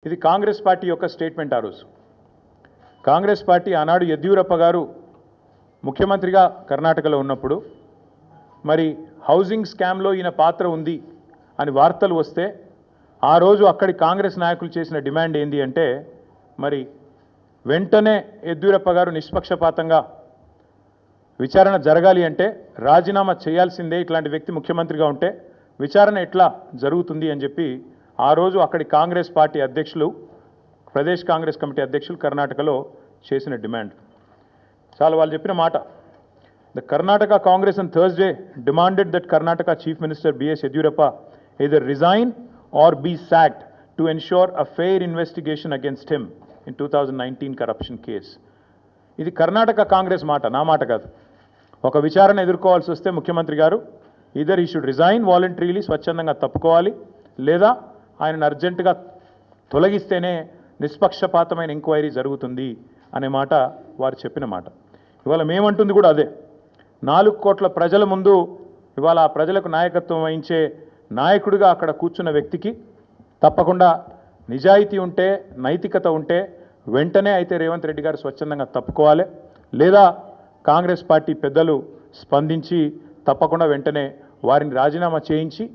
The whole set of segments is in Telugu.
ఇది కాంగ్రెస్ పార్టీ యొక్క స్టేట్మెంట్. ఆ రోజు కాంగ్రెస్ పార్టీ ఆనాడు యెడ్యూరప్ప గారు ముఖ్యమంత్రిగా కర్ణాటకలో ఉన్నప్పుడు మరి హౌసింగ్ స్కామ్లో ఈయన పాత్ర ఉంది అని వార్తలు వస్తే ఆ రోజు అక్కడి కాంగ్రెస్ నాయకులు చేసిన డిమాండ్ ఏంది అంటే మరి వెంటనే యెడ్యూరప్ప గారు నిష్పక్షపాతంగా విచారణ జరగాలి అంటే రాజీనామా చేయాల్సిందే, ఇట్లాంటి వ్యక్తి ముఖ్యమంత్రిగా ఉంటే విచారణ ఎట్లా జరుగుతుంది అని చెప్పి ఆ రోజు అక్కడి కాంగ్రెస్ పార్టీ అధ్యక్షులు, ప్రదేశ్ కాంగ్రెస్ కమిటీ అధ్యక్షులు కర్ణాటకలో చేసిన డిమాండ్. చాలా వాళ్ళు చెప్పిన మాట. The Karnataka Congress on Thursday demanded that Karnataka Chief Minister B.S. Yediyurappa either resign or be sacked to ensure a fair investigation against him in 2019 corruption case. ఇది కర్ణాటక కాంగ్రెస్ మాట, నా మాట కాదు. ఒక విచారణ ఎదుర్కోవాల్సి వస్తే ముఖ్యమంత్రి గారు ఈదర్ ఈ షుడ్ రిజైన్ వాలంటరీలీ, స్వచ్ఛందంగా తప్పుకోవాలి, లేదా ఆయనను అర్జెంటుగా తొలగిస్తేనే నిష్పక్షపాతమైన ఎంక్వైరీ జరుగుతుంది అనే మాట వారు చెప్పిన మాట. ఇవాళ మేమంటుంది కూడా అదే. 4 కోట్ల ప్రజల ముందు ఇవాళ ఆ ప్రజలకు నాయకత్వం వహించే నాయకుడిగా అక్కడ కూర్చున్న వ్యక్తికి తప్పకుండా నిజాయితీ ఉంటే, నైతికత ఉంటే వెంటనే అయితే రేవంత్ రెడ్డి గారు స్వచ్ఛందంగా తప్పుకోవాలి, లేదా కాంగ్రెస్ పార్టీ పెద్దలు స్పందించి తప్పకుండా వెంటనే వారిని రాజీనామా చేయించి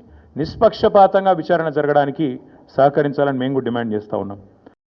నిష్పక్షపాతంగా విచారణ జరగడానికి సహకరించాలని మేము డిమాండ్ చేస్తూ ఉన్నాం.